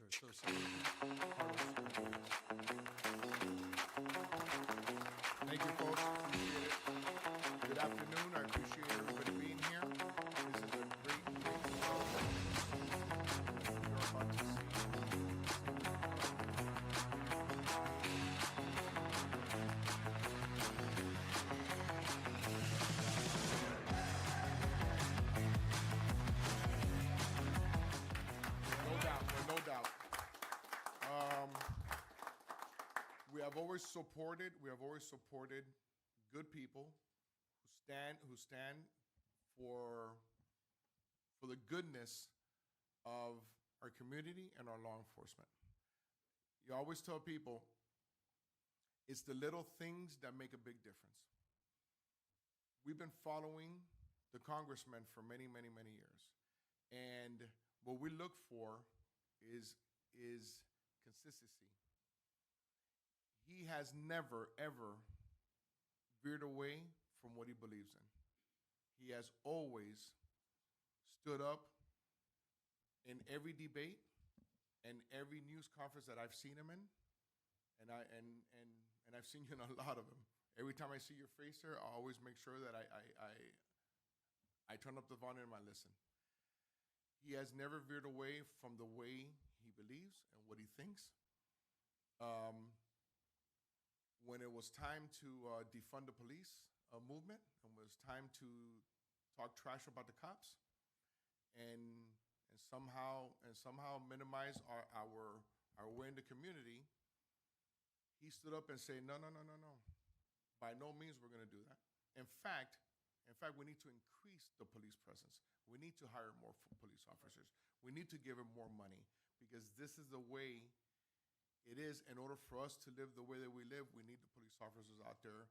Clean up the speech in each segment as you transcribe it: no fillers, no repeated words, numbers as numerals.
Officer Association. Thank you, folks. Appreciate it. Good afternoon. I appreciate everybody being here. This is a great, great we are about to see. No doubt, no doubt. Um, we have always supported good people who stand for the goodness of our community and our law enforcement. You always tell people it's the little things that make a big difference. We've been following the congressman for many, many, many years. And what we look for is consistency. He has never, ever veered away from what he believes in. He has always stood up in every debate and every news conference that I've seen him in, and I've seen you in a lot of them. Every time I see your face here, I always make sure that I turn up the volume and I listen. He has never veered away from the way he believes and what he thinks. When it was time to defund the police movement, and it was time to talk trash about the cops, and somehow minimize our way in the community, he stood up and said, no, no, no, no, no. By no means we're going to do that. In fact, we need to increase the police presence. We need to hire more police officers. We need to give them more money, because this is the way it is. In order for us to live the way that we live, we need the police officers out there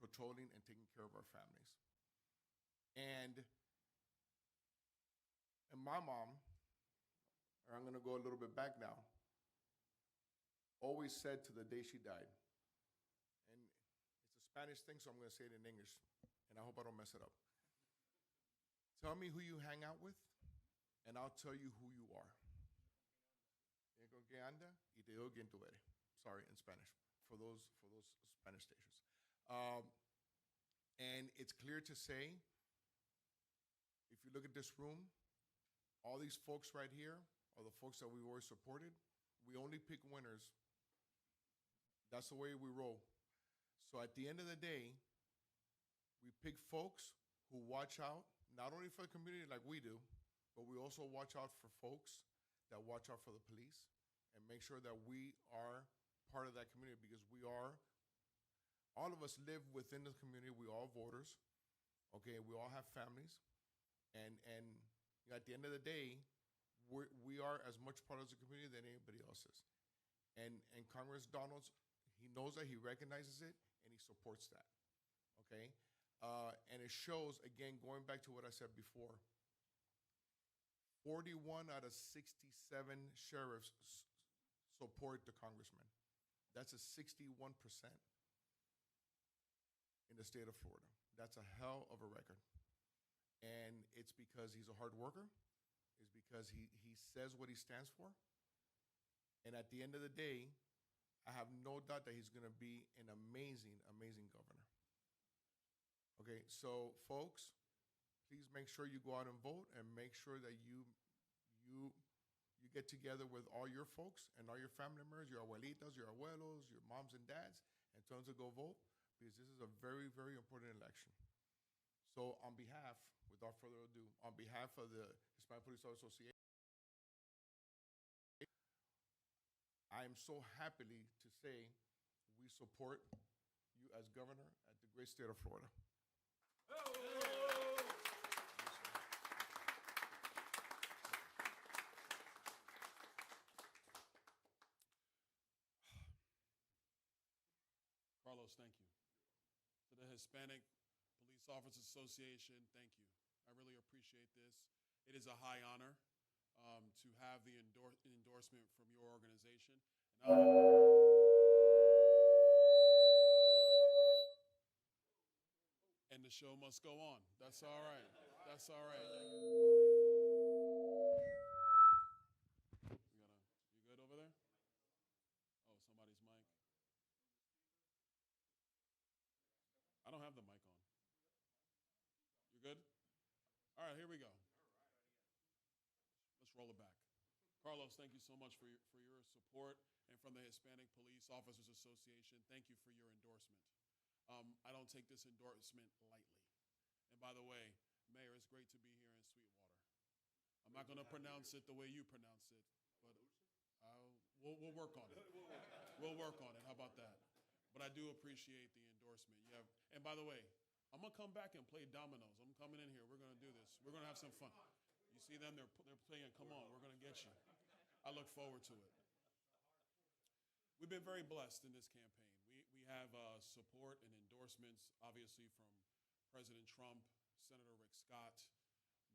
patrolling and taking care of our families. And my mom, or I'm going to go a little bit back now, always said to the day she died, and it's a Spanish thing, so I'm going to say it in English, and I hope I don't mess it up. Tell me who you hang out with, and I'll tell you who you are. Con qué anda y te digo quién tú eres. Sorry, in Spanish, for those Spanish stations. And it's clear to say, if you look at this room, all these folks right here are the folks that we've always supported. We only pick winners. That's the way we roll. So at the end of the day, we pick folks who watch out, not only for the community like we do, but we also watch out for folks that watch out for the police and make sure that we are part of that community, because we are, all of us live within the community. We all voters, okay? We all have families. And at the end of the day, we are as much part of the community than anybody else is. And Congress Donalds, he knows that, he recognizes it, and he supports that, okay? And it shows, again, going back to what I said before, 41 out of 67 sheriffs support the congressman. That's a 61% in the state of Florida. That's a hell of a record. And it's because he's a hard worker. It's because he says what he stands for. And at the end of the day, I have no doubt that he's going to be an amazing, amazing governor. Okay, so folks, please make sure you go out and vote, and make sure that you get together with all your folks and all your family members, your abuelitas, your abuelos, your moms and dads, and tell them to go vote, because this is a very, very important election. So on behalf, without further ado, on behalf of the Hispanic Police Association, I am so happily to say we support you as governor at the great state of Florida. Carlos, thank you. To the Hispanic Police Officers Association, thank you. I really appreciate this. It is a high honor to have the endorsement from your organization. And the show must go on. That's all right. That's all right. You good right, here we go. Let's roll it back. Carlos, thank you so much for your support. And from the Hispanic Police Officers Association, thank you for your endorsement. I don't take this endorsement lightly. And by the way, Mayor, it's great to be here in Sweetwater. I'm not going to pronounce it the way you pronounce it, but we'll work on it. We'll work on it. How about that? But I do appreciate the endorsement. And by the way, I'm going to come back and play dominoes. I'm coming in here. We're going to do this. We're going to have some fun. You see them? They're playing. Come on. We're going to get you. I look forward to it. We've been very blessed in this campaign. We have support and endorsements, obviously, from President Trump, Senator Rick Scott,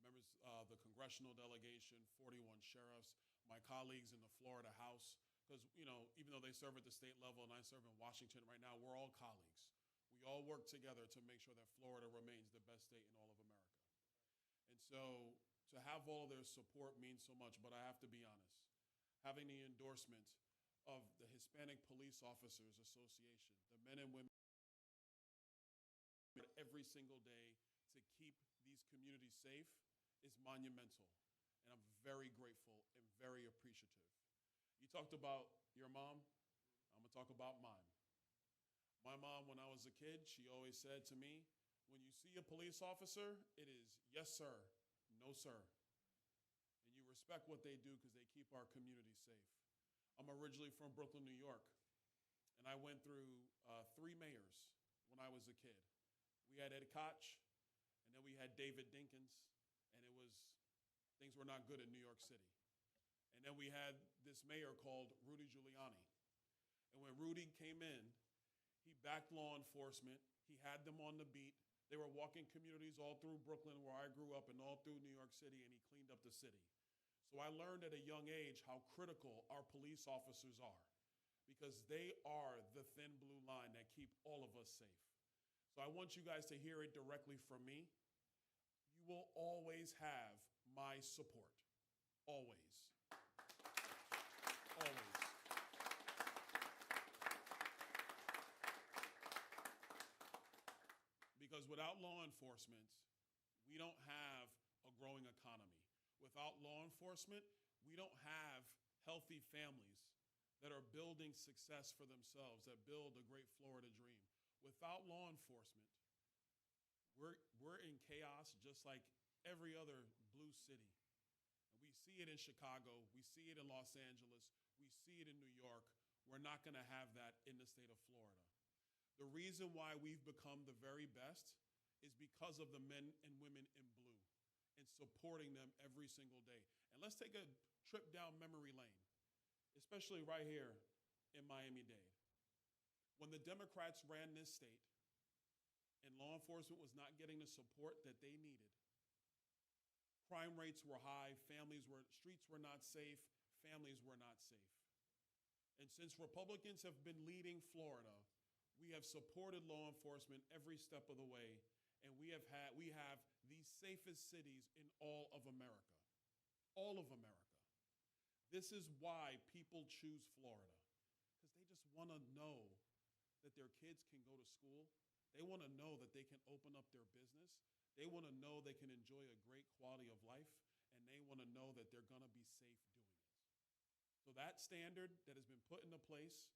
members of the congressional delegation, 41 sheriffs, my colleagues in the Florida House, because, even though they serve at the state level and I serve in Washington right now, we're all colleagues. We all work together to make sure that Florida remains the best state in all of America. And so to have all of their support means so much, but I have to be honest. Having the endorsement of the Hispanic Police Officers Association, the men and women every single day to keep these communities safe, is monumental. And I'm very grateful and very appreciative. You talked about your mom. I'm going to talk about mine. My mom, when I was a kid, she always said to me, when you see a police officer, it is yes, sir, no, sir. And you respect what they do because they keep our community safe. I'm originally from Brooklyn, New York, and I went through 3 mayors when I was a kid. We had Ed Koch, and then we had David Dinkins, and things were not good in New York City. And then we had this mayor called Rudy Giuliani. And when Rudy came in, he backed law enforcement. He had them on the beat. They were walking communities all through Brooklyn, where I grew up, and all through New York City, and he cleaned up the city. So I learned at a young age how critical our police officers are, because they are the thin blue line that keep all of us safe. So I want you guys to hear it directly from me. You will always have my support. Always. Always. Because without law enforcement, we don't have a growing economy. Without law enforcement, we don't have healthy families that are building success for themselves, that build a great Florida dream. Without law enforcement, we're in chaos just like every other blue city. And we see it in Chicago. We see it in Los Angeles. We see it in New York. We're not going to have that in the state of Florida. The reason why we've become the very best is because of the men and women in blue and supporting them every single day. And let's take a trip down memory lane, especially right here in Miami-Dade. When the Democrats ran this state and law enforcement was not getting the support that they needed, crime rates were high, streets were not safe, families were not safe. And since Republicans have been leading Florida, we have supported law enforcement every step of the way, and we have the safest cities in all of America. All of America. This is why people choose Florida, because they just want to know that their kids can go to school. They want to know that they can open up their business. They want to know they can enjoy a great quality of life, and they want to know that they're going to be safe doing it. So that standard that has been put into place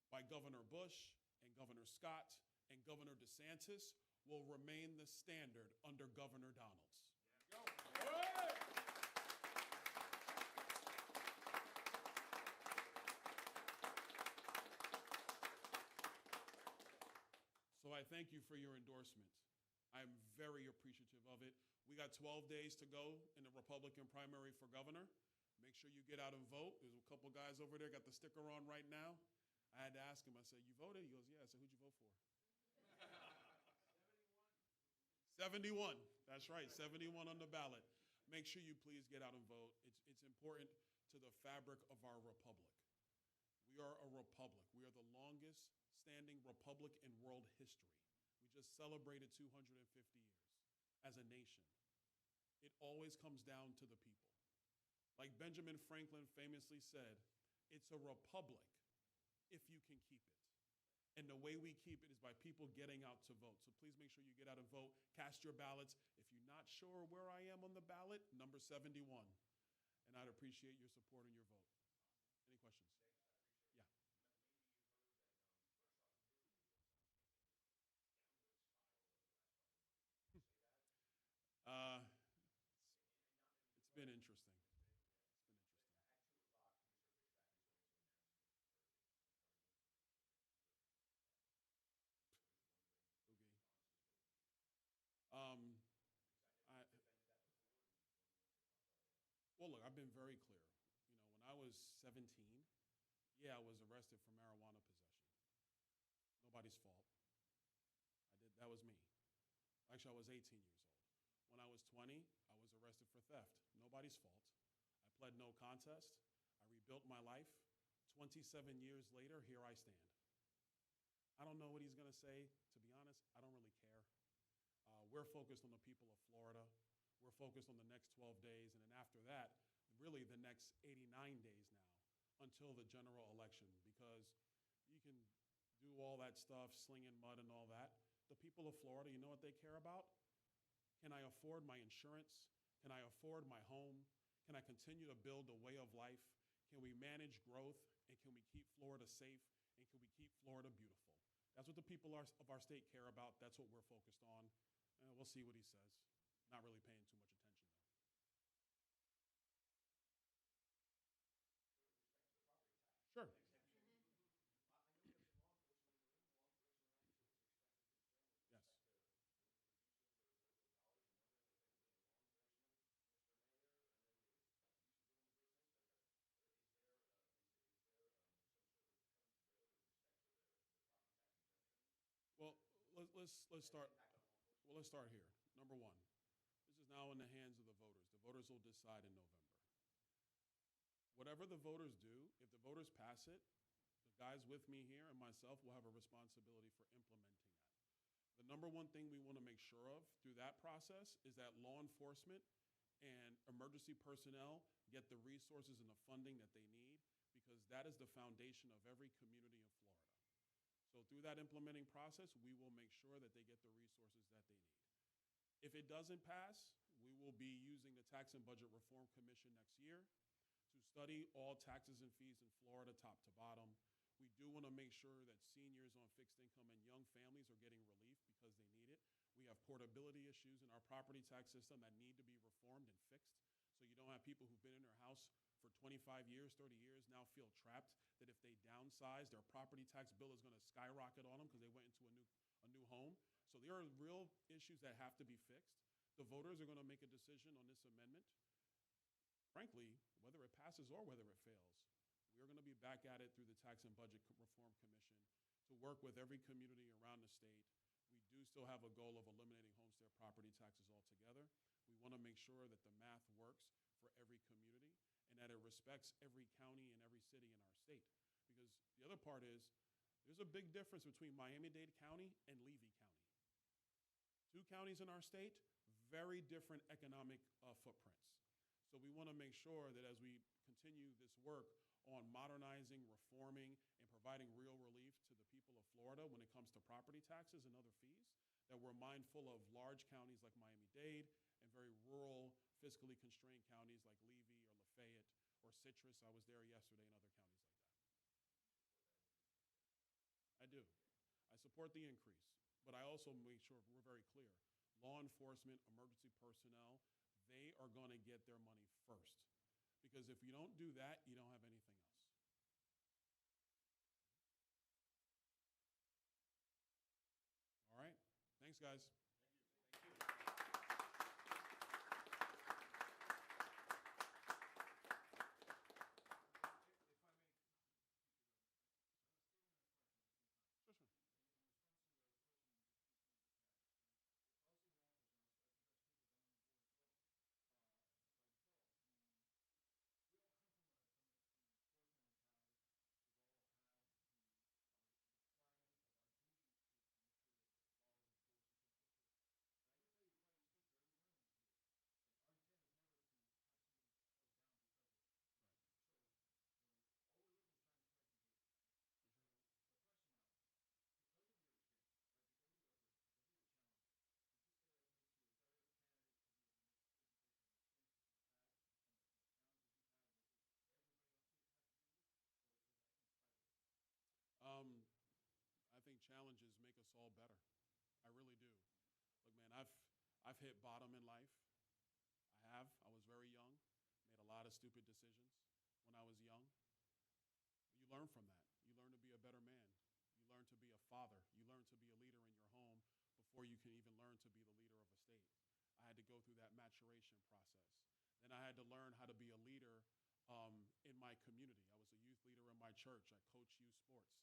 by Governor Bush and Governor Scott and Governor DeSantis will remain the standard under Governor Donalds. So I thank you for your endorsement. I'm very appreciative of it. We got 12 days to go in the Republican primary for governor. Make sure you get out and vote. There's a couple guys over there got the sticker on right now. I had to ask him, I said, you voted? He goes, yeah. I said, who'd you vote for? 71. That's right, 71 on the ballot. Make sure you please get out and vote. It's important to the fabric of our republic. We are a republic. We are the longest standing republic in world history. We just celebrated 250 years as a nation. It always comes down to the people. Like Benjamin Franklin famously said, it's a republic if you can keep it. And the way we keep it is by people getting out to vote. So please make sure you get out and vote, cast your ballots. If you're not sure where I am on the ballot, number 71. And I'd appreciate your support and your vote. Any questions? Yeah. Uh, it's been interesting. It's been interesting. Oogie. Um, I, well, look, I've been very clear. You know, when I was 17, yeah, I was arrested for marijuana possession. Nobody's fault. That was me. Actually, I was 18 years old. When I was 20, I was arrested for theft. Nobody's fault. I pled no contest. I rebuilt my life. 27 years later, here I stand. I don't know what he's going to say. To be honest, I don't really care. We're focused on the people of Florida. We're focused on the next 12 days. And then after that, really the next 89 days now until the general election, because you can do all that stuff, slinging mud and all that. The people of Florida, you know what they care about? Can I afford my insurance? Can I afford my home? Can I continue to build a way of life? Can we manage growth? And can we keep Florida safe? And can we keep Florida beautiful? That's what the people of our state care about. That's what we're focused on. We'll see what he says. Not really paying too much attention, though. Sure. Yes. Well, let's start. Well, let's start here. Number one, this is now in the hands of the voters. The voters will decide in November. Whatever the voters do, if the voters pass it, the guys with me here and myself will have a responsibility for implementing that. The number one thing we want to make sure of through that process is that law enforcement and emergency personnel get the resources and the funding that they need, because that is the foundation of every community in Florida. So through that implementing process, we will make sure that they get the resources that they need. If it doesn't pass, we will be using the Tax and Budget Reform Commission next year to study all taxes and fees in Florida, top to bottom. We do want to make sure that seniors on fixed income and young families are getting relief because they need it. We have portability issues in our property tax system that need to be reformed and fixed. So you don't have people who've been in their house for 25 years, 30 years, now feel trapped that if they downsize, their property tax bill is going to skyrocket on them because they went into a new home. So there are real issues that have to be fixed. The voters are going to make a decision on this amendment. Frankly, whether it passes or whether it fails, we're going to be back at it through the Tax and Budget Reform Commission to work with every community around the state. We do still have a goal of eliminating homestead property taxes altogether. We want to make sure that the math works for every community and that it respects every county and every city in our state. Because the other part is, there's a big difference between Miami-Dade County and Levy County. Two counties in our state, very different economic footprints. So we want to make sure that as we continue this work on modernizing, reforming, and providing real relief to the people of Florida when it comes to property taxes and other fees, that we're mindful of large counties like Miami-Dade and very rural, fiscally constrained counties like Levy or Lafayette or Citrus. I was there yesterday, and other counties like that. I do. I support the increase, but I also make sure we're very clear. Law enforcement, emergency personnel, they are going to get their money first. Because if you don't do that, you don't have anything else. All right. Thanks, guys. Sure, sure. us all better. I really do. Look, man, I've hit bottom in life. I have. I was very young, made a lot of stupid decisions when I was young. You learn from that. You learn to be a better man. You learn to be a father. You learn to be a leader in your home before you can even learn to be the leader of a state. I had to go through that maturation process. Then I had to learn how to be a leader in my community. I was a youth leader in my church. I coached youth sports.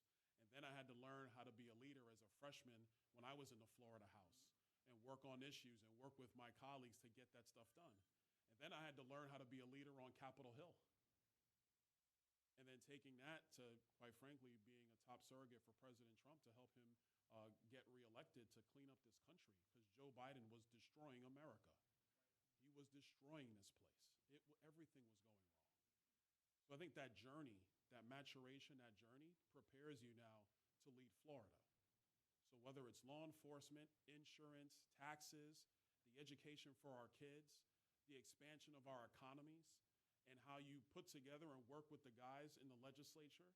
And then I had to learn how to be a leader as a freshman when I was in the Florida House and work on issues and work with my colleagues to get that stuff done. And then I had to learn how to be a leader on Capitol Hill. And then taking that to, quite frankly, being a top surrogate for President Trump to help him get reelected to clean up this country, because Joe Biden was destroying America. He was destroying this place. Everything was going wrong. So I think that journey, that maturation, that journey prepares you now to lead Florida. So whether it's law enforcement, insurance, taxes, the education for our kids, the expansion of our economies, and how you put together and work with the guys in the legislature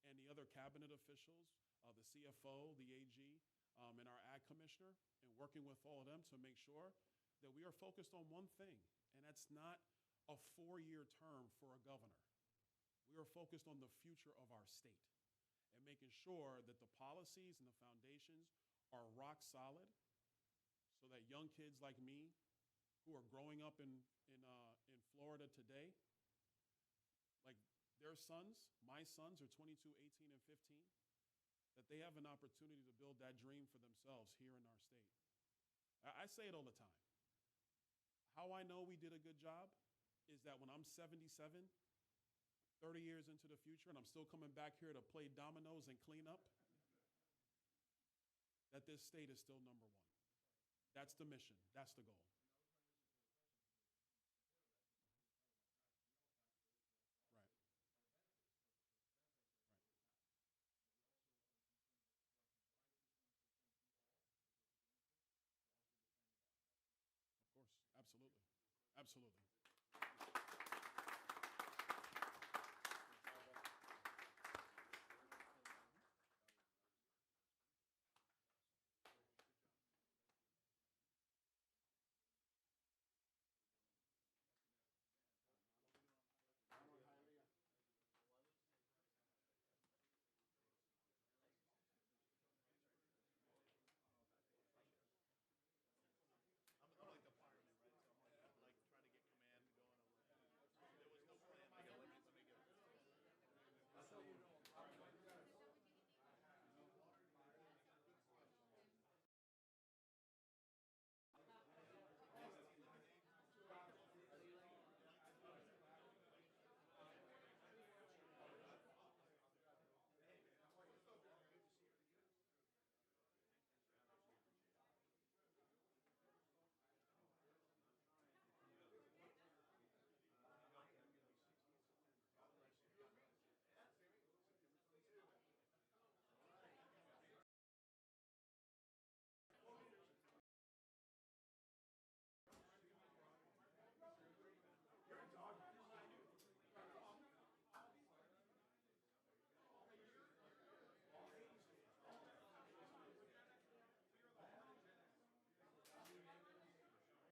and the other cabinet officials, the CFO, the AG, and our ag commissioner, and working with all of them to make sure that we are focused on one thing, and that's not a 4-year term for a governor. We are focused on the future of our state and making sure that the policies and the foundations are rock solid so that young kids like me who are growing up in Florida today, like their sons, my sons are 22, 18, and 15, that they have an opportunity to build that dream for themselves here in our state. I say it all the time. How I know we did a good job is that when I'm 77, 30 years into the future, and I'm still coming back here to play dominoes and clean up, that this state is still number one. That's the mission. That's the goal. Right. Of course. Absolutely. Absolutely.